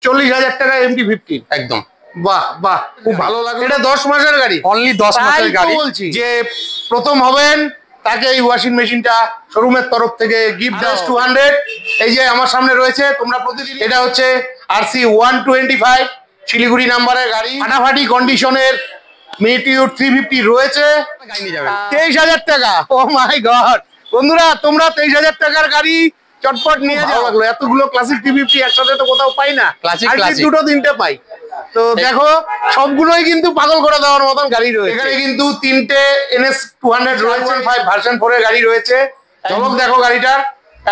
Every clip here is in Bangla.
40,000 টাকা MT-15 একদম। বাহ বাহ, খুব ভালো লাগলো। এটা 10 মাসের গাড়ি, অনলি 10 মাসের গাড়ি। বলছি যে প্রথম হবেন তাকে এই ওয়াশিং মেশিনটা শোরুমের তরফ থেকে গিফট দাস 200। এই যে আমার সামনে রয়েছে, তোমরা প্রতিদিন, এটা হচ্ছে RC 125 শিলিগুড়ি নাম্বারের গাড়ি, ফাটাফাটি কন্ডিশনের মেটিউর 350 রয়েছে। 23,000 টাকা। ও মাই গড বন্ধুরা, তোমরা 23,000 টাকার গাড়ি চটপট নিয়ে যাও। লাগলো এতগুলো ক্লাসিক 350 একসাথে তো কোথাও পাই না, ক্লাসিক দুটো তিনটে পাই। তো দেখো সবগুলোই কিন্তু পাগল করে দেওয়ার মতন গাড়ি রয়েছে এখানে। কিন্তু তিনটে NS 200 রয়েছে, 5 ভার্সন 4 এর গাড়ি রয়েছে। চমক দেখো গাড়িটার,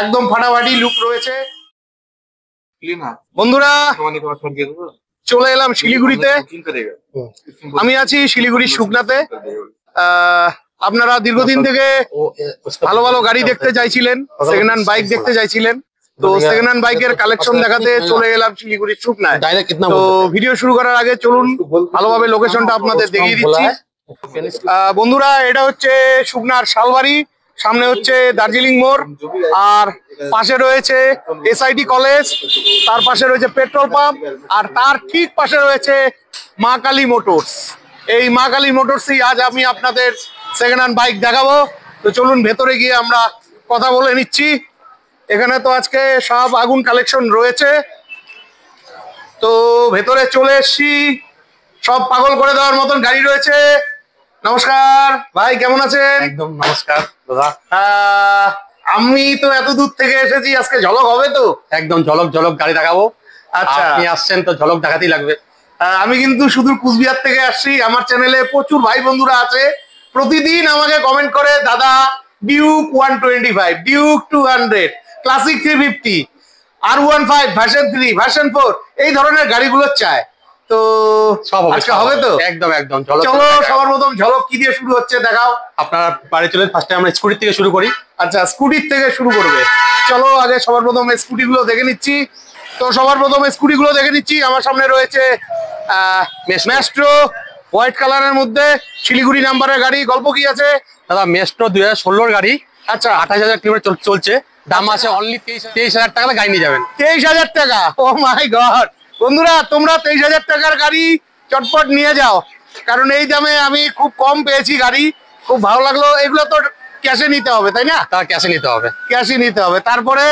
একদম ফাটাফাটি লুক রয়েছে। বন্ধুরা চলে এলাম শিলিগুড়িতে, আমি আছি শিলিগুড়ির শুকনাতে। আপনারা দীর্ঘদিন থেকে ভালো ভালো গাড়ি দেখতে চাইছিলেন, সেকেন্ড হ্যান্ড বাইক দেখতে চাইছিলেন, তো সেকেন্ড হ্যান্ড বাইকের কালেকশন দেখাতে চলে এলাম শিলিগুড়ির শুকনায়। তো ভিডিও শুরু করার আগে চলুন ভালোভাবে লোকেশনটা আপনাদের দেখিয়ে দিচ্ছি। বন্ধুরা এটা হচ্ছে শুকনার শালবাড়ি, সামনে হচ্ছে দার্জিলিং মোড়, আর পাশে রয়েছে SIT কলেজ, তার পাশে রয়েছে পেট্রোল পাম্প, আর তার ঠিক পাশে রয়েছে মা কালী মোটরস। এই মা কালী মোটরসই আজ আমি আপনাদের সেকেন্ড হ্যান্ড বাইক দেখাবো। তো চলুন ভেতরে গিয়ে আমরা কথা বলে নিচ্ছি। এখানে তো আজকে সব আগুন কালেকশন রয়েছে, তো ভেতরে চলে এসছি। সব পাগল করে দেওয়ার মতন গাড়ি রয়েছে। নমস্কার ভাই, কেমন আছেন? একদম নমস্কার দাদা। আমি তো এত দূর থেকে এসেছি, আজকে ঝলক হবে তো? একদম ঝলক ঝলক গাড়ি দেখাবো। আচ্ছা, আপনি আসছেন তো ঝলক দেখাতেই লাগবে। আমি কিন্তু শুধু কুচবিহার থেকে আসছি। আমার চ্যানেলে প্রচুর ভাই বন্ধুরা আছে, প্রতিদিন আমাকে কমেন্ট করে, দাদা Duke 125, Duke 200, classic 350, R15 version 3, version 4 এই ধরনের গাড়িগুলো চায়। তো সব আজকে হবে তো? একদম একদম ঝলক। চলো সবার প্রথম ঝলক কি দিয়ে শুরু হচ্ছে দেখাও। আপনারা বাড়ি চলে, ফার্স্টে আমরা স্কুটি থেকে শুরু করি। আচ্ছা, স্কুটির থেকে শুরু করবে, চলো আগে সবার প্রথম স্কুটি গুলো দেখে নিচ্ছি। তো সবার প্রথমে স্কুটি গুলো দেখে নিচ্ছি। আমার সামনে রয়েছে ম্যাস্ট্রো, হোয়াইট কালারের মধ্যে, শিলিগুড়ি নাম্বারের গাড়ি। গল্প কি আছে দাদা? ম্যাস্ট্রো 2016 গাড়ি। আচ্ছা, 28,000 কিলোমিটার চলছে। দাম আছে অনলি 23,000 টাকা, গাড়ি নিয়ে যাবেন। 23,000 টাকা? ও মাই গড বন্ধুরা, তোমরা 23,000 টাকার গাড়ি চটপট নিয়ে যাও, কারণ এই দামে আমি খুব কম পেয়েছি গাড়ি, খুব ভালো লাগলো। এগুলো তো ক্যাশে নিতে হবে তাই না? তা ক্যাশে নিতে হবে, ক্যাশে নিতে হবে। তারপরে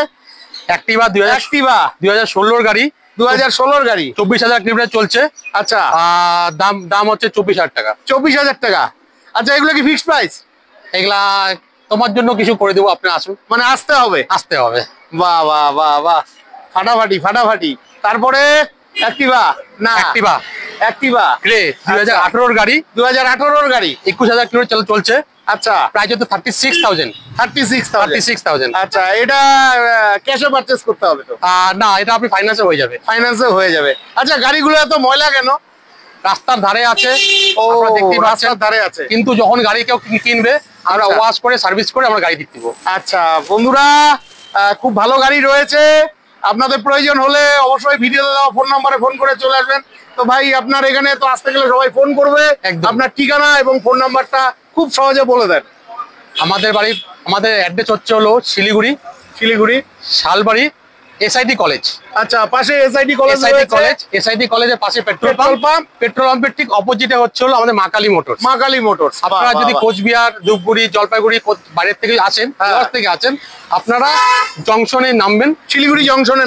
অ্যাক্টিভা 2016 গাড়ি, 2016 গাড়ি, 24,000 কিলোমিটার চলছে। আচ্ছা, দাম হচ্ছে 24,000 টাকা। 24,000 টাকা। আচ্ছা, এগুলো কি ফিক্সড প্রাইস? এগুলা তোমার জন্য কিছু করে দেবো, আপনি আসুন। মানে আসতে হবে? আসতে হবে। বাহ বাহ বাহ বাহ, ফাটাফাটি ফাটাফাটি। তারপরে অ্যাক্টিভা, না অ্যাক্টিভা গ্রে 2018 গাড়ি, 2018 গাড়ি, 21,000 কিলোমিটার চলছে। আচ্ছা, প্রাইস হচ্ছে 36,000। আচ্ছা, এটা ক্যাশে পারচেজ করতে হবে তো? না, এটা আপনি ফাইন্যান্সে হয়ে যাবে। ফাইন্যান্সে হয়ে যাবে। আচ্ছা, গাড়িগুলো এত ময়লা কেন? রাস্তার ধারে আছে। ও, রাস্তার ধারে আছে, কিন্তু যখন গাড়ি কেউ কিনবে আমরা ওয়াশ করে সার্ভিস করে আমরা গাড়ি দিতে দেবো। আচ্ছা বন্ধুরা, খুব ভালো গাড়ি রয়েছে। আপনাদের প্রয়োজন হলে অবশ্যই ভিডিওতে দেওয়া ফোন নাম্বারে ফোন করে চলে আসবেন। তো ভাই, আপনার এখানে তো আসতে গেলে সবাই ফোন করবে, আপনার ঠিকানা এবং ফোন নাম্বারটা খুব সহজে বলে দেন। আমাদের অ্যাড্রেস হচ্ছে হলো শিলিগুড়ি শালবাড়ি SIT কলেজ। আচ্ছা, পাশে SIT কলেজ, SIT কলেজের পাশে পেট্রোল পাম্পের ঠিক অপোজিটে হচ্ছে হলো আমাদের মা কালী মোটরস। আপনারা যদি কোচবিহার, ধূপগুড়ি, জলপাইগুড়ি বাইরের থেকে আসেন, আপনারা জংশনে নামবেন, শিলিগুড়ি জংশনে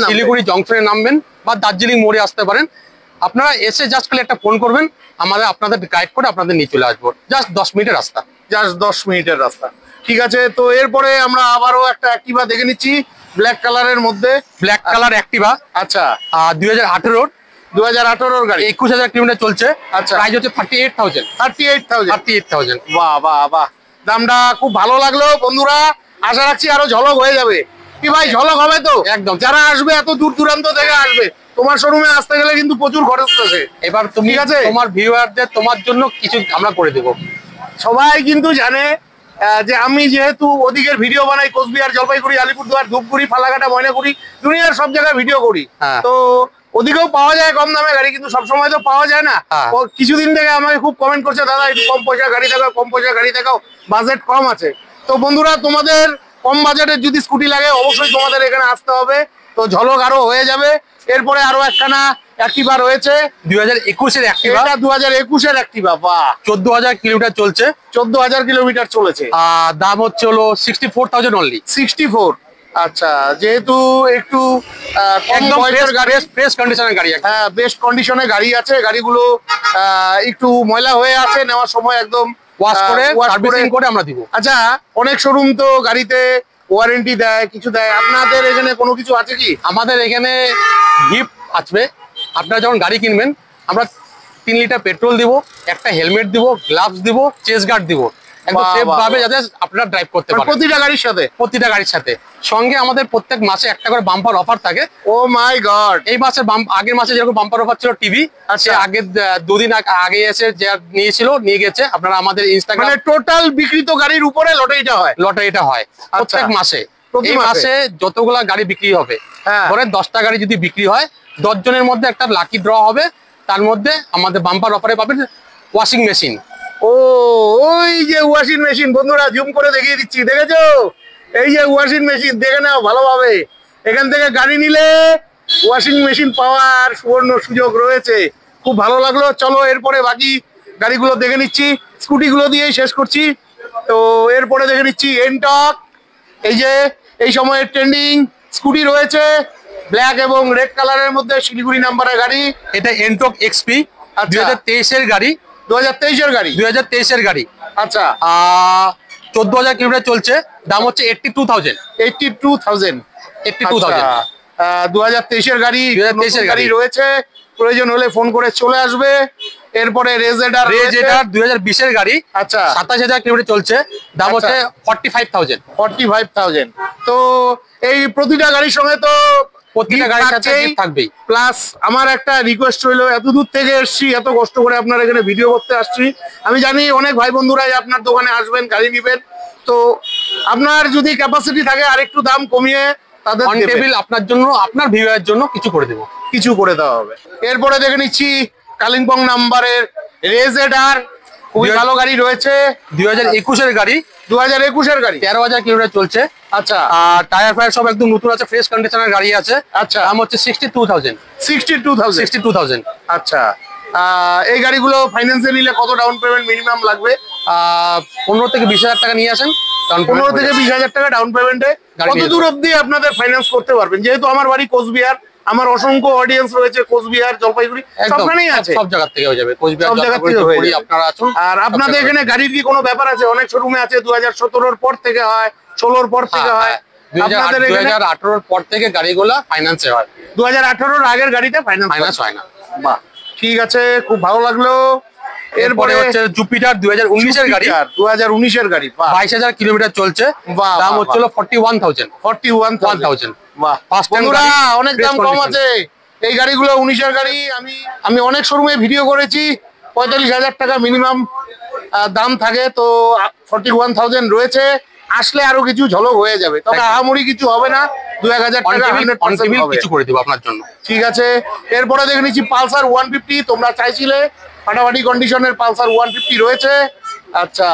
নামবেন, বা দার্জিলিং মোড়ে আসতে পারেন। আপনারা এসে জাস্ট খালি একটা ফোন করবেন, আপনাদের গাইড করে আপনাদের নিয়ে চলে আসবো। জাস্ট 10 মিনিটের রাস্তা। ঠিক আছে, তো এরপরে আমরা আবারও একটা অ্যাক্টিভা দেখে নিচ্ছি, ব্ল্যাক কালারের মধ্যে, ব্ল্যাক কালার অ্যাক্টিভা। আচ্ছা, 2018 গাড়ি, 21,000 কিলোমিটার চলছে। আচ্ছা, প্রাইস হচ্ছে 38,000। বাহ বাহ বাহ, দামটা খুব ভালো লাগলো বন্ধুরা। আশা রাখছি আরো ঝলক হয়ে যাবে। কি ভাই, ঝলক হবে তো? একদম। যারা আসবে এত দূর দূরান্ত থেকে আসবে, তোমার শোরুমে আসতে গেলে কিন্তু প্রচুর খরচ আছে। এবার তুমি আছে তোমার ভিউয়ারদের, তোমার জন্য কিছু আমরা করে দেবো। সবাই কিন্তু জানে যে আমি যেহেতু ওদিকের ভিডিও বানাই, কোচবিহার, জলপাইগুড়ি, আলিপুরদুয়ার, ধূপগুড়ি, ফালাকাটা, ময়নাগুড়ি, দুনিয়ার সব জায়গায় ভিডিও করি। তো ওদিকেও পাওয়া যায় কম দামে গাড়ি, কিন্তু সবসময় তো পাওয়া যায় না। কিছুদিন থেকে আমাকে খুব কমেন্ট করছে, দাদা একটু কম পয়সা গাড়ি দেখাও, বাজেট কম আছে। তো বন্ধুরা, তোমাদের কম বাজেটের যদি স্কুটি লাগে অবশ্যই তোমাদের এখানে আসতে হবে। তো ঝলক আরো হয়ে যাবে। এরপরে আরো একখানা অ্যাক্টিভা রয়েছে 2021-এর অ্যাক্টিভা, এটা 2021-এর অ্যাক্টিভা। বাহ, 14,000 কিলোমিটার চলছে, 14,000 কিলোমিটার চলেছে। আর দাম হচ্ছে হলো 64,000 অনলি। 64। আচ্ছা, যেহেতু একটু কম একদম বয়সের গাড়ি, ফ্রেশ কন্ডিশনের গাড়ি। হ্যাঁ বেস্ট কন্ডিশনে গাড়ি আছে, গাড়িগুলো একটু ময়লা হয়ে আছে, নেওয়ার সময় একদম ওয়াশ করে সার্ভিসিং করে আমরা দিব। আচ্ছা, অনেক শোরুম তো গাড়িতে ওয়ারেন্টি দেয়, কিছু দেয়, আপনাদের এখানে কোনো কিছু আছে কি? আমাদের এখানে গিফট আসবে, আপনারা যখন গাড়ি কিনবেন আমরা 3 লিটার পেট্রোল দিব, একটা হেলমেট দিব, গ্লাভস দিব, চেস্ট গার্ড দিব, একদম সেফ ভাবে যাতে আপনারা ড্রাইভ করতে পারেন প্রতিটা গাড়ির সাথে। প্রতিটা গাড়ির সাথে। সঙ্গে আমাদের প্রত্যেক মাসে একটা করে বাম্পার অফার থাকে। ও মাই গড, এই মাসে আগের মাসে যেরকম বাম্পার অফার ছিল টিভি, আচ্ছা আগের 2 দিন আগে এসে যে নিয়েছিল নিয়ে গেছে। আপনারা আমাদের ইনস্টাগ্রাম, মানে টোটাল বিক্রিত গাড়ির উপরে লটারিটা হয়? লটারিটা হয় প্রত্যেক মাসে। এই মাসে যতগুলা গাড়ি বিক্রি হবে, ধরেন 10টা গাড়ি যদি বিক্রি হয়, 10 জনের মধ্যে একটা লাকি ড্র হবে, তার মধ্যে আমাদের বাম্পার অফারে পাবেন ওয়াশিং মেশিন। ও, ওই যে ওয়াশিং মেশিন, বন্ধুরা জুম করে দেখিয়ে দিচ্ছি, দেখেছো? এই যে ওয়াশিং মেশিন, দেখে নাও ভালোভাবে। এখান থেকে গাড়ি নিলে ওয়াশিং মেশিন পাওয়ার সুবর্ণ সুযোগ রয়েছে। খুব ভালো লাগলো। চলো এরপরে বাকি গাড়িগুলো দেখে নিচ্ছি, স্কুটিগুলো দিয়েই শেষ করছি। তো এরপরে দেখে নিচ্ছি এনটক। এই যে এই সময়ের ট্রেন্ডিং স্কুটি রয়েছে, ব্ল্যাক এবং রেড কালারের মধ্যে, শিলিগুড়ি নাম্বারের গাড়ি। এটা এনটক এক্সপি, 2023-এর গাড়ি। 2023-এর গাড়ি? 2023-এর গাড়ি। আচ্ছা, 14,000 কিলোমিটার চলছে, দাম হচ্ছে 82,000। 82,000। 82,000 2023-এর গাড়ি, 2023-এর গাড়ি রয়েছে, প্রয়োজন হলে ফোন করে চলে আসবে। এরপরে রেজেডার 2020-এর গাড়ি। আচ্ছা, 27,000 কিলোমিটার চলছে, দাম হচ্ছে 45,000। 45,000। তো এই প্রতিটা গাড়ির সঙ্গে তো প্রতিটা গাড়ির সাথে gift থাকবেই। প্লাস আমার একটা রিকোয়েস্ট রইলো, এত দূর থেকে এসছি, এত কষ্ট করে আপনার এখানে ভিডিও করতে আসছি, আমি জানি অনেক ভাই বন্ধুরাই আপনার দোকানে আসবেন, গাড়ি নিবেন, তো আপনার যদি ক্যাপাসিটি থাকে আরেকটু দাম কমিয়ে তাদের অন টেবিল আপনার জন্য, আপনার ভিউয়ারের জন্য কিছু করে দেব, কিছু করে দেওয়া হবে। এরপরে দেখে নিচ্ছি কালিম্পং নাম্বারের রেজেডার, খুবই ভালো গাড়ি রয়েছে। 2021-এর গাড়ি। 2021-এর গাড়ি, 13,000 কিলোমিটার চলছে। আচ্ছা, আর টায়ার ফায়ার সব একদম নতুন আছে, ফ্রেশ কন্ডিশনের গাড়ি আছে। আচ্ছা, দাম হচ্ছে 62,000। 62,000। আচ্ছা, এই গাড়িগুলো ফাইন্যান্সে নিলে কত ডাউন পেমেন্ট মিনিমাম লাগবে? 15 থেকে 20,000 টাকা নিয়ে আসেন। 15 থেকে 20,000 টাকা ডাউন পেমেন্টে কত দূর অব্দি আপনাদের ফাইন্যান্স করতে পারবেন? যেহেতু আমার বাড়ি কোচবিহার, আমার অসংখ্য অডিয়েন্স রয়েছে কোচবিহার, জলপাইগুড়ি, সবখানেই আছে, সব জায়গা থেকে হয়ে যাবে, সব জায়গা থেকে হয়ে যাবে। আপনারা আসুন। আর আপনাদের এখানে গাড়ির কি কোনো ব্যাপার আছে? অনেক শোরুমে আছে 2017-র পর থেকে হয়, 16-র পর থেকে হয়, আপনাদের এখানে 2018-র পর থেকে গাড়িগুলো ফাইন্যান্সে হয়। 2018-র আগের গাড়িতে ফাইন্যান্স হয় না। বাহ, ঠিক আছে, খুব ভালো লাগলো। এরপরে হচ্ছে জুপিটার 2019-এর গাড়ি। 2019-এর গাড়ি, 22,000 কিলোমিটার চলছে, দাম হচ্ছিল 41,000। 41,000। বাহ, বন্ধুরা অনেক দাম কম আছে এই গাড়িগুলো। 19-এর গাড়ি আমি অনেক শোরুমে ভিডিও করেছি, 45,000 টাকা মিনিমাম দাম থাকে, তো 41,000 রয়েছে। আসলে আরো কিছু ঝলক হয়ে যাবে, তবে আহামরি কিছু হবে না, 2-1,000 টাকা 100% হবে, কিছু করে দিব আপনার জন্য। ঠিক আছে। এরপরে দেখে নিচ্ছি পালসার 150, তোমরা চাইছিলে, ফাটাফাটি কন্ডিশনের পালসার 150 রয়েছে। আচ্ছা,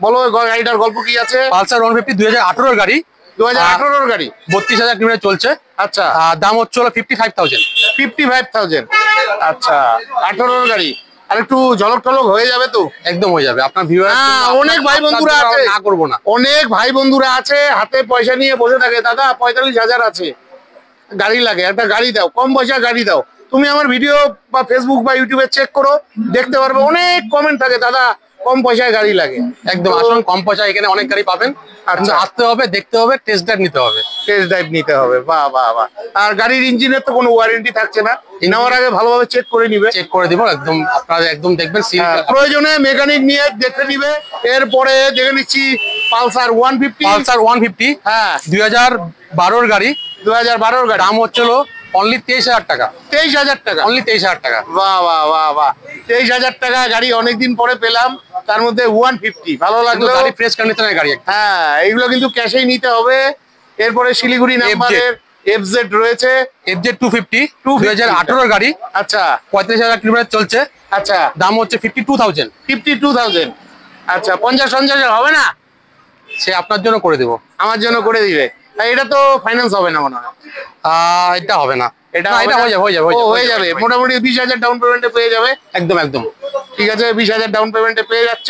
বলো গাড়িটার গল্প কি আছে? পালসার 150 2018-এর গাড়ি। 2018-র গাড়ি, 32,000 কিলোমিটার চলছে। আচ্ছা, দাম হচ্ছে 55,000। 55,000। আচ্ছা, 18-র গাড়ি, আর একটু ঝলক টলক হয়ে যাবে তো? একদম হয়ে যাবে আপনার ভিউয়ার। অনেক ভাই বন্ধুরা আছে, না করবো না, অনেক ভাই বন্ধুরা আছে হাতে পয়সা নিয়ে বসে থাকে, দাদা 45,000 আছে, গাড়ি লাগে, একটা গাড়ি দাও, কম পয়সা গাড়ি দাও। তুমি আমার ভিডিও বা ফেসবুক বা ইউটিউবে চেক করো, দেখতে পারবে অনেক কমেন্ট থাকে, দাদা কম পয়সায় গাড়ি লাগে। একদম আসুন, কম পয়সা এখানে অনেক গাড়ি পাবেন। আচ্ছা, আসতে হবে, দেখতে হবে, টেস্ট ড্রাইভ নিতে হবে। টেস্ট ড্রাইভ নিতে হবে, বাহ বাহ বাহ। আর গাড়ির ইঞ্জিনের তো কোনো ওয়ারেন্টি থাকছে না, নেওয়ার আগে ভালোভাবে চেক করে নিবে, চেক করে দিব একদম, আপনারা একদম দেখবেন, প্রয়োজনে মেকানিক নিয়ে দেখে নিবে। এরপরে দেখে নিচ্ছি পালসার 150। পালসার 150, হ্যাঁ 2012-র গাড়ি। 2012-র গাড়ি, দাম হচ্ছিল অনলি 23,000 টাকা। 23,000 টাকা, অনলি 23,000 টাকা। বাহ বাহ বাহ বাহ, 23,000 টাকা গাড়ি অনেকদিন পরে পেলাম, তার মধ্যে 150, ভালো লাগলো। গাড়ি ফ্রেশ কন্ডিশনের গাড়ি। হ্যাঁ, এইগুলো কিন্তু ক্যাশেই নিতে হবে। এরপরে শিলিগুড়ি নাম্বারের FZ রয়েছে, FZ 250, 2018-র গাড়ি। আচ্ছা, 35,000 কিলোমিটার চলছে। আচ্ছা, দাম হচ্ছে 52,000। 52,000। আচ্ছা, 50-50 হবে না? সে আপনার জন্য করে দেবো, আমার জন্য করে দিবে। এটা তো ফাইন্যান্স হবে না মনে হয়। এটা হবে না, এটা এটা হয়ে যাবে, হয়ে যাবে মোটামুটি 20,000 ডাউন পেমেন্টে পেয়ে যাবে। একদম একদম ঠিক আছে, 20,000 ডাউন পেমেন্টে পেয়ে যাচ্ছ।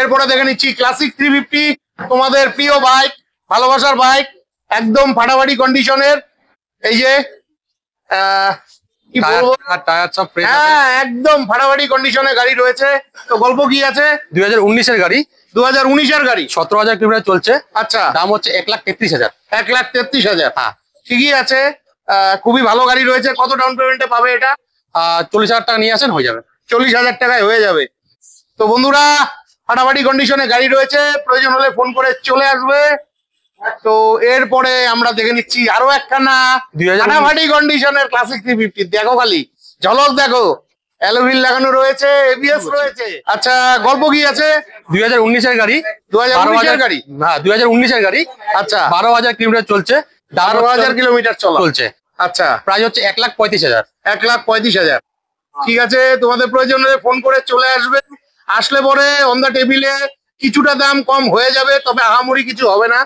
এরপরে দেখে নিচ্ছি ক্লাসিক 350, তোমাদের প্রিয় বাইক, ভালোবাসার বাইক, একদম ফাটাফাটি কন্ডিশনের। এই যে কি বলবো, টায়ার সব ফ্রেশ আছে, হ্যাঁ একদম ফাটাফাটি কন্ডিশনে গাড়ি রয়েছে। তো গল্প কি আছে? 2019 এর গাড়ি, 2019 এর গাড়ি, 17,000 কিলোমিটার চলছে। আচ্ছা, দাম হচ্ছে 1,33,000। 1,33,000, হ্যাঁ ঠিকই আছে। খুবই ভালো গাড়ি রয়েছে। কত ডাউন পেমেন্টে পাবে এটা? 40,000 টাকা নিয়ে আসেন, হয়ে যাবে। 40,000 টাকায় হয়ে যাবে। তো বন্ধুরা, ফাটাফাটি কন্ডিশনে গাড়ি রয়েছে, প্রয়োজন হলে ফোন করে চলে আসবে। তো এরপরে আমরা দেখে নিচ্ছি আরো একখানা 2019 ফাটাফাটি কন্ডিশনের ক্লাসিক 350। দেখো খালি ঝলক দেখো, অ্যালোভিল লাগানো রয়েছে, এবিএস রয়েছে। আচ্ছা, গল্প কি আছে? 2019 এর গাড়ি, 2019 এর গাড়ি, হ্যাঁ 2019 এর গাড়ি। আচ্ছা, 12,000 কিলোমিটার চলছে, 12,000 কিলোমিটার চলছে। আচ্ছা, প্রাইস হচ্ছে 1,35,000। 1,35,000। ঠিক আছে, তোমাদের প্রয়োজন হলে ফোন করে চলে আসবে। আসলে পরে অন দা টেবিলে কিছুটা দাম কম হয়ে যাবে, তবে আহামরি কিছু হবে না।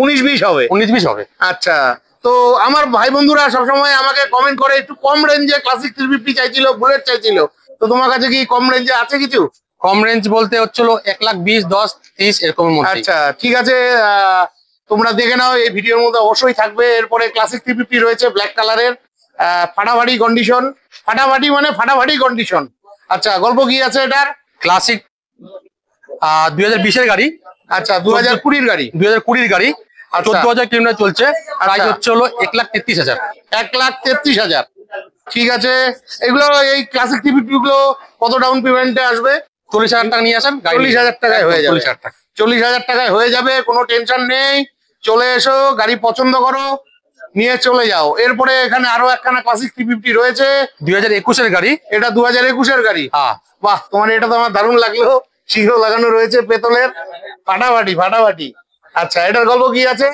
19-20 হবে। 19-20 হবে। আচ্ছা, তো আমার ভাই বন্ধুরা সবসময় আমাকে কমেন্ট করে একটু কম রেঞ্জে ক্লাসিক 350 চাইছিল, বুলেট চাইছিল। তো তোমার কাছে কি কম রেঞ্জে আছে কিছু? কম রেঞ্জ বলতে হচ্ছিল 1,20,000, 10, 30 এরকমের মধ্যে। আচ্ছা, ঠিক আছে, তোমরা দেখে নাও, এই ভিডিওর মধ্যে অবশ্যই থাকবে। এরপরে ক্লাসিক 350 রয়েছে ব্ল্যাক কালারের, ফাটাফাটি কন্ডিশন, ফাটাফাটি মানে ফাটাফাটি কন্ডিশন। আচ্ছা, গল্প কি আছে এটার? ক্লাসিক 2020 এর গাড়ি, আচ্ছা, 2020 গাড়ি, 2020 গাড়ি, 14,000 কিলোমিটার চলছে। প্রাইস হচ্ছে 1,33,000। 1,33,000। ঠিক আছে, এগুলো এই ক্লাসিক 350 গুলো কত ডাউন পেমেন্টে আসবে? 40,000 টাকা নিয়ে আসেন, 40,000 টাকায় হয়ে যাবে। 40,000 টাকা, 40,000 টাকায় হয়ে যাবে, কোনো টেনশন নেই। চলে এসো, গাড়ি পছন্দ করো, নিয়ে চলে যাও। এরপরে এখানে আরো একখানা ক্লাসিক 350 রয়েছে, 2021 এর গাড়ি। এটা 2021 এর গাড়ি। হ্যাঁ, বাহ, তোমার এটা তো আমার দারুণ লাগলো। শিখরও লাগানো রয়েছে পেতলের, ফাটাফাটি ফাটাফাটি। আচ্ছা, এটার গল্প কি আছে?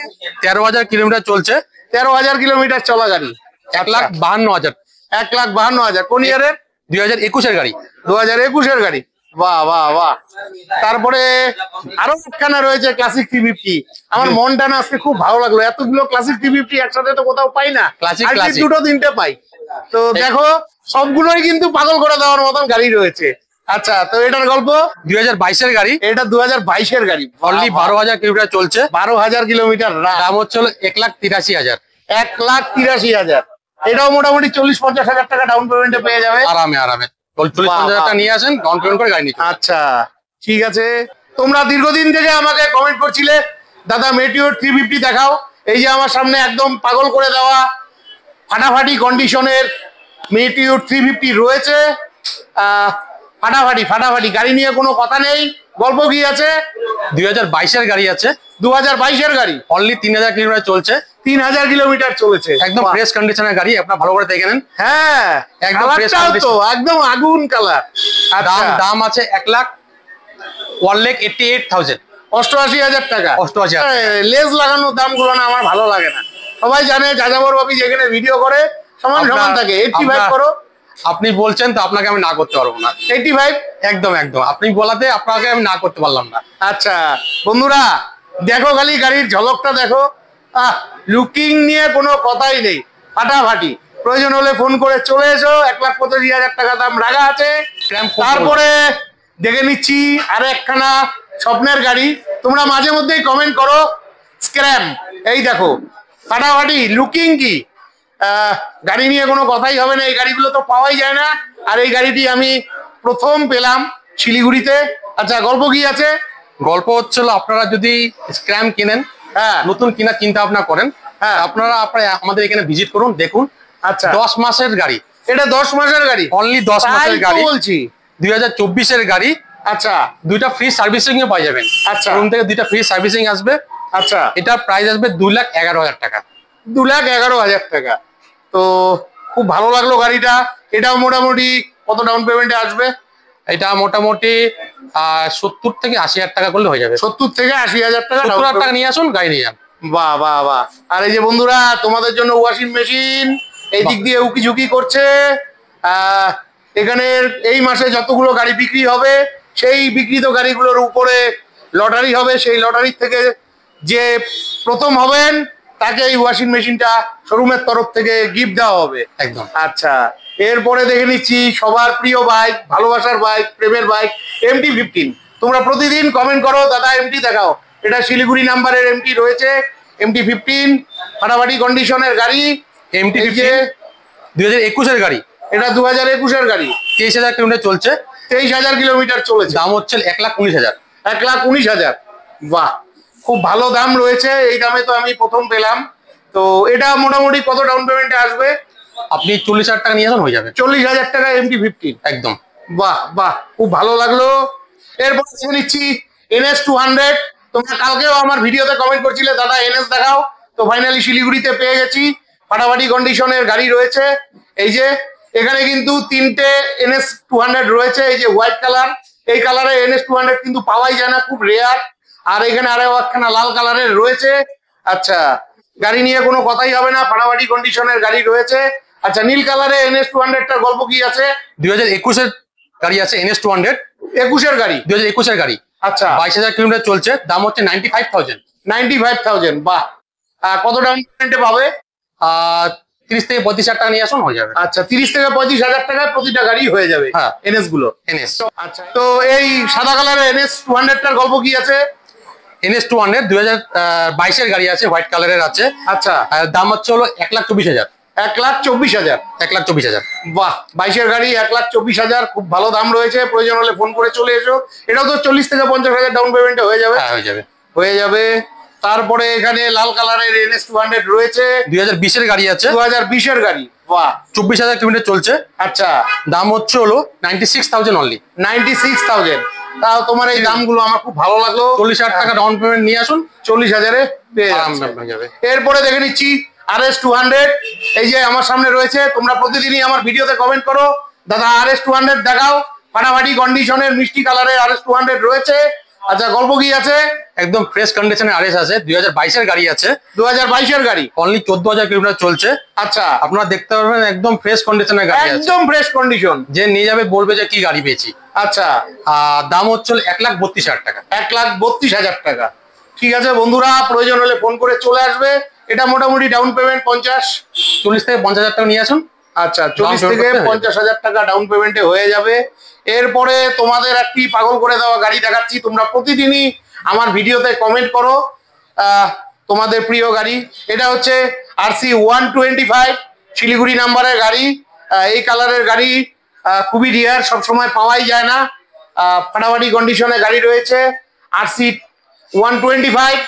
13,000 কিলোমিটার চলছে, 13,000 কিলোমিটার চলা গাড়ি, 1,52,000। 1,52,000। কোন ইয়ারের? 2021 এর গাড়ি, 2021 এর গাড়ি। বাহ বাহ বাহ। তারপরে আরো একখানা রয়েছে ক্লাসিক 350। আমার মনটা না আজকে খুব ভালো লাগলো, এতগুলো ক্লাসিক 350 একসাথে তো কোথাও পাই না। Classic, আর classic। দুটো তিনটে পাই। তো দেখো, সবগুলোই কিন্তু পাগল করে দেওয়ার মতন গাড়ি রয়েছে। আচ্ছা, তো এটার গল্প? 2022 এর গাড়ি, এটা 2022 এর গাড়ি, অনলি 12,000 কিলোমিটার চলছে। 12,000 কিলোমিটার। দাম হচ্ছে 1,83,000। 1,83,000। এটাও মোটামুটি 40-50,000 টাকা ডাউন পেমেন্টে পেয়ে যাবে আরামে আরামে 40-50,000 টাকা নিয়ে আসেন, ডাউন পেমেন্ট করে গাড়ি নিতে। আচ্ছা, ঠিক আছে। তোমরা দীর্ঘদিন থেকে আমাকে কমেন্ট করছিলে, দাদা মেটিওর 350 দেখাও। এই যে আমার সামনে একদম পাগল করে দেওয়া ফাটাফাটি কন্ডিশনের মেটিওর 350 রয়েছে। ফাটাফাটি ফাটাফাটি গাড়ি নিয়ে কোনো কথা নেই। গল্প কি আছে? 2022 এর গাড়ি আছে, 2022 এর গাড়ি, অনলি 3,000 কিলোমিটার চলছে। 3,000 কিলোমিটার চলেছে, একদম ফ্রেশ কন্ডিশনের গাড়ি, আপনারা ভালো করে দেখে নেন। হ্যাঁ, একদম fresh কালারটাও তো condition। একদম আগুন কালার। দাম দাম আছে 1,88,000। 88,000 টাকা। 88,000। লেজ লাগানোর দামগুলো না আমার ভালো লাগে না। সবাই জানে যাযাবর বাবি যেখানে ভিডিও করে সমান সমান থাকে। 85 করো। আপনি বলছেন তো, আপনাকে আমি না করতে পারবো না। 85, একদম একদম, আপনি বলাতে আপনাকে আমি না করতে পারলাম না। আচ্ছা বন্ধুরা, দেখো খালি গাড়ির ঝলকটা দেখো। লুকিং নিয়ে কোনো কথাই নেই, ফাটাফাটি। প্রয়োজন হলে ফোন করে চলে এসো। 1,85,000 টাকা দাম রাখা আছে। তারপরে দেখে নিচ্ছি আর একখানা স্বপ্নের গাড়ি। তোমরা মাঝে মধ্যেই কমেন্ট করো স্ক্র্যাম, এই দেখো ফাটাফাটি লুকিং। কি গাড়ি নিয়ে কোনো কথাই হবে না, এই গাড়িগুলো তো পাওয়াই যায় না। আর এই গাড়িটি আমি প্রথম পেলাম শিলিগুড়িতে। আচ্ছা, গল্প কি আছে? গল্প হচ্ছিল, আপনারা যদি স্ক্র্যাম কিনেন, হ্যাঁ, নতুন কিনা চিন্তা ভাবনা করেন, হ্যাঁ, আপনারা আমাদের এখানে ভিজিট করুন, দেখুন। আচ্ছা, 10 মাসের গাড়ি, এটা 10 মাসের গাড়ি, অনলি 10 মাসের গাড়ি বলছি। 2024 এর গাড়ি। আচ্ছা, দুইটা ফ্রি সার্ভিসিং এ পাই যাবেন। আচ্ছা, রুম থেকে দুইটা ফ্রি সার্ভিসিং আসবে। আচ্ছা, এটার প্রাইস আসবে 2,11,000 টাকা। 2,11,000 টাকা। তো খুব ভালো লাগলো গাড়িটা। এটাও মোটামুটি কত ডাউন পেমেন্টে আসবে? এটা মোটামুটি 70 থেকে 80,000 টাকা করলে হয়ে যাবে। 70 থেকে 80,000 টাকা। 70,000 টাকা নিয়ে আসুন, গাড়ি নিয়ে যান। বাহ বাহ বাহ। আর এই যে বন্ধুরা, তোমাদের জন্য ওয়াশিং মেশিন এই দিক দিয়ে উকি ঝুঁকি করছে। এখানের এই মাসে যতগুলো গাড়ি বিক্রি হবে, সেই বিক্রিত গাড়িগুলোর উপরে লটারি হবে। সেই লটারির থেকে যে প্রথম হবেন তাকে এই ওয়াশিং মেশিনটা শোরুমের তরফ থেকে গিফট দেওয়া হবে। একদম। আচ্ছা, এরপরে দেখে নিচ্ছি সবার প্রিয় বাইক, ভালোবাসার বাইক, প্রেমের বাইক, MT-15। তোমরা প্রতিদিন কমেন্ট করো দাদা এমটি দেখাও। এটা শিলিগুড়ি নাম্বারের এমটি রয়েছে, MT-15 ফাটাফাটি কন্ডিশনের গাড়ি। MT-15 2021-এর গাড়ি। এটা 2021-এর গাড়ি, 23,000 কিলোমিটার চলছে। 23,000 কিলোমিটার চলেছে। দাম হচ্ছে 1,19,000। 1,19,000। বাহ, খুব ভালো দাম রয়েছে। এই দামে তো আমি প্রথম পেলাম। তো এটা মোটামুটি কত ডাউন পেমেন্টে আসবে? আপনি 40,000 টাকা নিয়ে আসুন, হয়ে যাবে। 40,000 টাকা MT-15। একদম। বাহ বাহ, খুব ভালো লাগলো। এরপর দেখে নিচ্ছি NS200। তোমরা কালকেও আমার ভিডিওতে কমেন্ট করছিলে দাদা NS দেখাও, তো ফাইনালি শিলিগুড়িতে পেয়ে গেছি। ফাটাফাটি কন্ডিশনের গাড়ি রয়েছে। এই যে এখানে কিন্তু 3টে NS200 রয়েছে। এই যে হোয়াইট কালার, এই কালারে NS200 কিন্তু পাওয়াই যায় না, খুব রেয়ার। আর এখানে আরো একখানা লাল কালারের রয়েছে। আচ্ছা, গাড়ি নিয়ে কোনো কথাই হবে না, ফাটাফাটি কন্ডিশনের গাড়ি রয়েছে। আচ্ছা, নীল কালারে NS200টার গল্প কি আছে? 2021-এর গাড়ি আছে NS200। 21-এর গাড়ি, 2021-এর গাড়ি। আচ্ছা, 22,000 কিলোমিটার চলছে। দাম হচ্ছে 95,000। 95,000। বাহ, কত ডাউন পেমেন্টে পাবে? 30 থেকে 35,000 টাকা নিয়ে আসুন, হয়ে যাবে। আচ্ছা, 30 থেকে 35,000 টাকায় প্রতিটা গাড়ি হয়ে যাবে। হ্যাঁ, NS গুলো। NS। আচ্ছা, তো এই সাদা কালারের NS200টার গল্প কি আছে? NS200 2022-এর গাড়ি আছে, হোয়াইট কালারের আছে। আচ্ছা, দাম হচ্ছে হলো 1,24,000। 1,24,000। 1,24,000। বাহ, 22-এর গাড়ি 1,24,000, খুব ভালো দাম রয়েছে। প্রয়োজন হলে ফোন করে চলে এসো। এটাও তো 40 থেকে 50,000 ডাউন পেমেন্টে হয়ে যাবে। হ্যাঁ, হয়ে যাবে। হয়ে যাবে। তারপরে এখানে লাল কালারের NS200 রয়েছে। 2020-এর গাড়ি আছে। 2020-এর গাড়ি। বাহ, 24,000 কিলোমিটার চলছে। আচ্ছা, দাম হচ্ছে হলো 96,000 অনলি। 96,000। তাও তোমার এই দামগুলো আমার খুব ভালো লাগলো। 40,000 টাকা ডাউন পেমেন্ট নিয়ে আসুন, 40,000-এ পেয়ে যাবে। এরপরে দেখে নিচ্ছি RS200। এই যে আমার সামনে রয়েছে। তোমরা প্রতিদিনই আমার ভিডিওতে কমেন্ট করো দাদা RS200 দেখাও। ফাটাফাটি কন্ডিশনের মিষ্টি কালারের RS200 রয়েছে। আচ্ছা, গল্প কি আছে? একদম ফ্রেশ কন্ডিশনের RS আছে। 2022-এর গাড়ি আছে। 2022-এর গাড়ি, অনলি 14,000 কিলোমিটার চলছে। আচ্ছা, আপনারা দেখতে পারবেন একদম ফ্রেশ কন্ডিশনের গাড়ি আছে। একদম ফ্রেশ কন্ডিশন। যে নিয়ে যাবে বলবে যে কি গাড়ি পেয়েছি। আচ্ছা, দাম হচ্ছে 1,32,000 টাকা। 1,32,000 টাকা। ঠিক আছে বন্ধুরা, প্রয়োজন হলে ফোন করে চলে আসবে। এটা মোটামুটি ডাউন পেমেন্ট 40 থেকে 50,000 টাকা নিয়ে আসুন। আচ্ছা, 40 থেকে 50,000 টাকা ডাউন পেমেন্টে হয়ে যাবে। এরপরে তোমাদের একটি পাগল করে দেওয়া গাড়ি দেখাচ্ছি। তোমরা প্রতিদিনই আমার ভিডিওতে কমেন্ট করো তোমাদের প্রিয় গাড়ি। এটা হচ্ছে RC125 শিলিগুড়ি নাম্বারের গাড়ি। এই কালারের গাড়ি খুবই রেয়ার, সবসময় পাওয়াই যায় না। ফাটাফাটি কন্ডিশনে গাড়ি রয়েছে, RC125।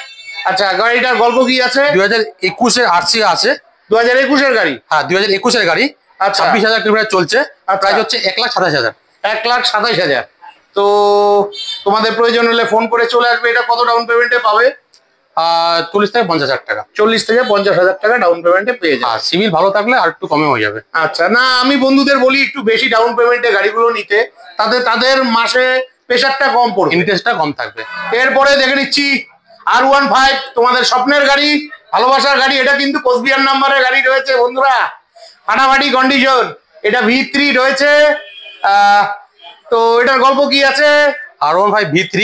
আচ্ছা, গাড়িটার গল্প কি আছে? 2021-এর RC আছে। 2021-এর গাড়ি। হ্যাঁ, 2021-এর গাড়ি। আচ্ছা, 26,000 কিলোমিটার চলছে। প্রাইস হচ্ছে 1,27,000। 1,27,000। তো তোমাদের প্রয়োজন হলে ফোন করে চলে আসবে। এটা কত ডাউন পেমেন্টে পাবে? 40 থেকে 50,000 টাকা। 40 থেকে 50,000 টাকা ডাউন পেমেন্টে পেয়ে যাবে। আর সিভিল ভালো থাকলে আর একটু কমে হয়ে যাবে। আচ্ছা, না আমি বন্ধুদের বলি একটু বেশি ডাউন পেমেন্টে গাড়িগুলো নিতে, তাতে তাদের মাসে প্রেশারটা কম পড়বে, ইন্টারেস্টটা কম থাকবে। এরপরে দেখে নিচ্ছি R15, তোমাদের স্বপ্নের গাড়ি, ভালোবাসার গাড়ি। এটা কিন্তু কোচবিহার নাম্বারের গাড়ি রয়েছে বন্ধুরা, ফাটাফাটি কন্ডিশন। এটা V3 রয়েছে। তো এটার গল্প কি আছে? R15 V3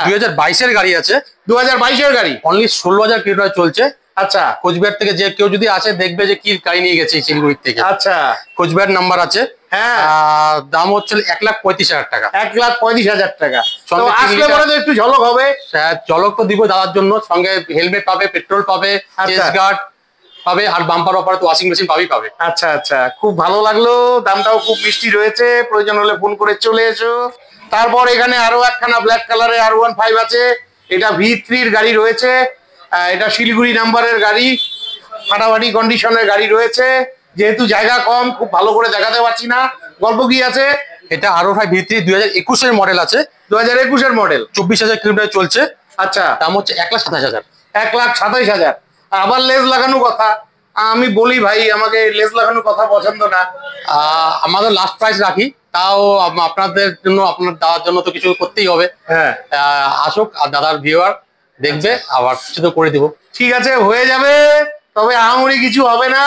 2022-এর গাড়ি আছে। 2022-এর গাড়ি, অনলি 16,000 কিলোমিটার চলছে। আচ্ছা, কোচবিহার থেকে যে কেউ যদি আসে দেখবে যে কি গাড়ি নিয়ে গেছে শিলিগুড়ি থেকে। আচ্ছা, কোচবিহার নাম্বার আছে। হ্যাঁ, দাম হচ্ছে 1,35,000 টাকা। 1,35,000 টাকা। সঙ্গে আসলে পরে তো একটু ঝলক হবে। ঝলক তো দিব দাদার জন্য, সঙ্গে হেলমেট পাবে, পেট্রোল পাবে, চেস্ট গার্ড পাবে, আর বাম্পার অফার তো ওয়াশিং মেশিন পাবে। আচ্ছা আচ্ছা, খুব ভালো লাগলো। দামটাও খুব মিষ্টি রয়েছে। প্রয়োজন হলে ফোন করে চলে এসো। তারপর এখানে আরো একখানা ব্ল্যাক কালারের R15 আছে। এটা V3-র গাড়ি রয়েছে। এটা শিলিগুড়ি নাম্বারের গাড়ি, ফাটাফাটি কন্ডিশনের গাড়ি রয়েছে। যেহেতু জায়গা কম, খুব ভালো করে দেখাতে পারছি না। গল্প কি আছে? এটা R15 V3 2021-এর মডেল আছে। 2021-এর মডেল, 24,000 কিলোমিটার চলছে। আচ্ছা, দাম হচ্ছে 1,27,000। 1,27,000। আবার লেজ লাগানো কথা। আমি বলি ভাই, আমাকে লেজ লাগানো কথা পছন্দ না। আমাদের লাস্ট প্রাইস রাখি, তাও আপনাদের জন্য, আপনার দাদার জন্য তো কিছু করতেই হবে। হ্যাঁ, আসুক, আর দাদার ভিউয়ার দেখবে, আবার কিছু তো করে দিব। ঠিক আছে, হয়ে যাবে, তবে আহামরি কিছু হবে না।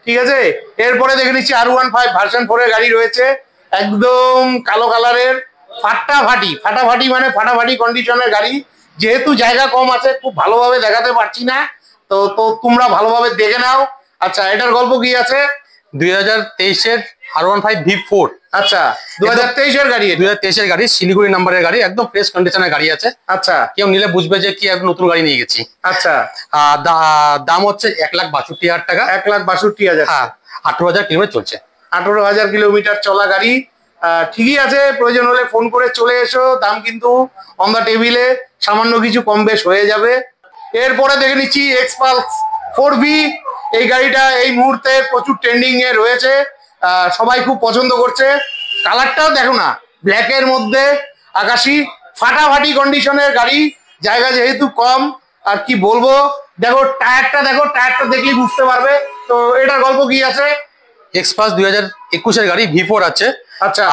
ঠিক আছে, এরপরে দেখে নিচ্ছি R15 ভার্সন 4-এর গাড়ি রয়েছে। একদম কালো কালারের, ফাটাফাটি মানে ফাটাফাটি কন্ডিশনের গাড়ি। যেহেতু জায়গা কম আছে খুব ভালোভাবে দেখাতে পারছি না, তো তো তোমরা ভালোভাবে দেখে নাও। আচ্ছা, এটার গল্প কি আছে? 2023-এর R15 V4। আচ্ছা, 2023-এর গাড়ি। 2023-এর গাড়ি, শিলিগুড়ি নাম্বারের গাড়ি, একদম ফ্রেশ কন্ডিশনের গাড়ি আছে। আচ্ছা, কেউ নিলে বুঝবে যে কি একদম নতুন গাড়ি নিয়ে গেছি। আচ্ছা, দাম হচ্ছে 1,62,000 টাকা। 1,62,000। হ্যাঁ, 18,000 কিলোমিটার চলছে। 18,000 কিলোমিটার চলা গাড়ি। ঠিকই আছে, প্রয়োজন হলে ফোন করে চলে এসো, দাম কিন্তু অন দা টেবিলে, সামান্য কিছু কম বেশ হয়ে যাবে। এরপরে দেখে নিচ্ছি এক্সপালস 4V। এই গাড়িটা এই মুহূর্তে প্রচুর ট্রেন্ডিং এ রয়েছে, সবাই খুব পছন্দ করছে। কালারটাও দেখো না, ব্ল্যাকের মধ্যে আকাশি, ফাটাফাটি কন্ডিশনের গাড়ি, জায়গা যেহেতু কম। আর কি বলবো, দেখো টায়ারটা, দেখো টায়ারটা দেখলেই বুঝতে পারবে। তো এটার গল্প কি আছে? এক্সপালস 2021-এর গাড়ি, V4 আছে। আচ্ছা,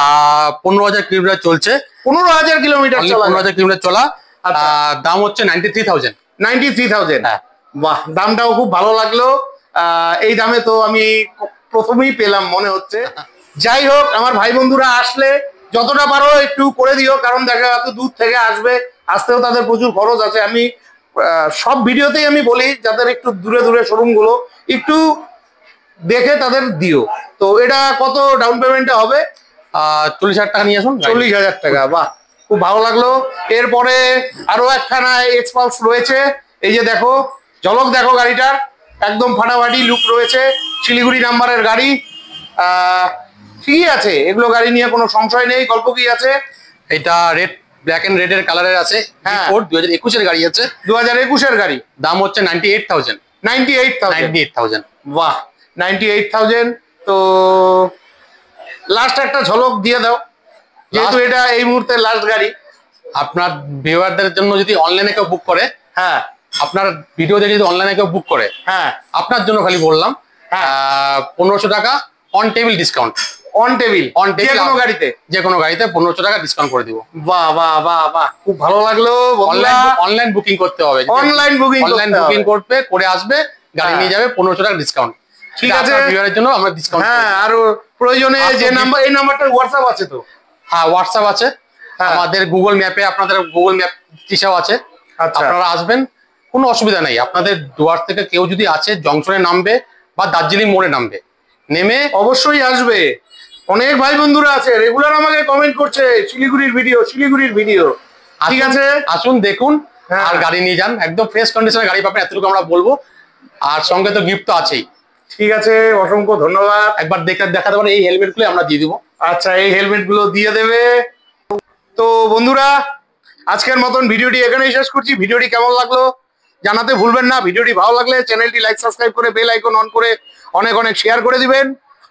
15,000 কিলোমিটার চলছে। 15,000 কিলোমিটার চলা। 15,000 কিলোমিটার চলা। দাম হচ্ছে 93,000। 93,000। হ্যাঁ, বাহ, দামটাও খুব ভালো লাগলো। এই দামে তো আমি প্রথমেই পেলাম মনে হচ্ছে। যাই হোক, আমার ভাই বন্ধুরা আসলে যতটা পারো একটু করে দিও, কারণ দেখা এত দূর থেকে আসবে, আসতেও তাদের প্রচুর খরচ আছে। আমি সব ভিডিওতেই আমি বলি যাদের একটু দূরে দূরে শোরুম গুলো একটু দেখে তাদের দিও। তো এটা কত ডাউন পেমেন্টে হবে? 40,000 টাকা নিয়ে আসুন। 40,000 টাকা। বাহ, খুব ভালো লাগলো। এরপরে আরো একখানা এক্সপালস রয়েছে, এই যে দেখো, ঝলক দেখো গাড়িটার, একদম ফাটাফাটি লুক রয়েছে, শিলিগুড়ি নাম্বারের গাড়ি। ঠিকই আছে, এগুলো গাড়ি নিয়ে কোনো সংশয় নেই। গল্প কি আছে? এটা রেড, ব্ল্যাক এন্ড রেড এর কালারের আছে। হ্যাঁ, 2021-এর গাড়ি আছে। 2021-এর গাড়ি। দাম হচ্ছে 98,000। 98,000। বাহ, 98,000। তো লাস্ট একটা ঝলক দিয়ে দাও, যেহেতু এটা এই মুহূর্তে লাস্ট গাড়ি। আপনার ভিউয়ারদের জন্য যদি অনলাইনে কেউ বুক করে, হ্যাঁ, আপনার ভিডিও দেখে যদি অনলাইনে কেউ বুক করে, হ্যাঁ, আপনার জন্য খালি বললাম 1500 টাকা on table discount. On table, on table, যে কোনো গাড়িতে, যে কোনো গাড়িতে 1500 টাকা ডিসকাউন্ট করে দিব। বাহ বাহ বাহ বাহ, খুব ভালো লাগলো। অনলাইন বুকিং করতে হবে। অনলাইন বুকিং করবে, করে আসবে, গাড়ি নিয়ে যাবে, 1500 টাকা ডিসকাউন্ট। ঠিক আছে, ভিউয়ারের জন্য আমরা ডিসকাউন্ট। হ্যাঁ, আর প্রয়োজনে যে নাম্বার, এই নাম্বারটা হোয়াটসঅ্যাপ আছে তো? হ্যাঁ, হোয়াটসঅ্যাপ আছে। আমাদের গুগল ম্যাপে, আপনাদের গুগল ম্যাপ দিশাও আছে। আপনারা আসবেন, কোনো অসুবিধা নেই। আপনাদের দুয়ার থেকে কেউ যদি আছে, জংশনে নামবে বা দার্জিলিং মোড়ে নামবে, নেমে অবশ্যই আসবে। অনেক ভাই বন্ধুরা আছে, রেগুলার আমাকে কমেন্ট করছে শিলিগুড়ির ভিডিও, শিলিগুড়ির ভিডিও। ঠিক আছে, আসুন, দেখুন, আর গাড়ি নিয়ে যান। একদম ফ্রেশ কন্ডিশনের গাড়ি পাবেন, এতটুকু আমরা বলবো। আর সঙ্গে তো গিফট তো আছেই। ঠিক আছে, অসংখ্য ধন্যবাদ। একবার দেখাতে পারেন, এই হেলমেট গুলো আমরা দিয়ে দিব। আচ্ছা, এই হেলমেট গুলো দিয়ে দেবে। তো বন্ধুরা, আজকের মতন ভিডিওটি এখানেই শেষ করছি। ভিডিওটি কেমন লাগলো জানাতে ভুলবেন না। ভিডিওটি ভালো লাগলে চ্যানেলটি লাইক, সাবস্ক্রাইব করে বেল আইকন অন করে অনেক অনেক শেয়ার করে দিবেন।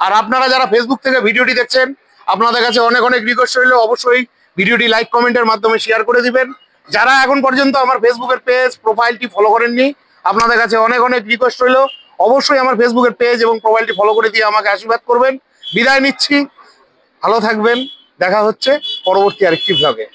আর আপনারা যারা ফেসবুক থেকে ভিডিওটি দেখছেন, আপনাদের কাছে অনেক অনেক রিকোয়েস্ট রইল, অবশ্যই ভিডিওটি লাইক কমেন্টের মাধ্যমে শেয়ার করে দিবেন। যারা এখন পর্যন্ত আমার ফেসবুকের পেজ প্রোফাইলটি ফলো করেননি, আপনাদের কাছে অনেক অনেক রিকোয়েস্ট রইল, অবশ্যই আমার ফেসবুকের পেজ এবং প্রোফাইলটি ফলো করে দিয়ে আমাকে আশীর্বাদ করবেন। বিদায় নিচ্ছি, ভালো থাকবেন, দেখা হচ্ছে পরবর্তী আরেকটি ভ্লগে।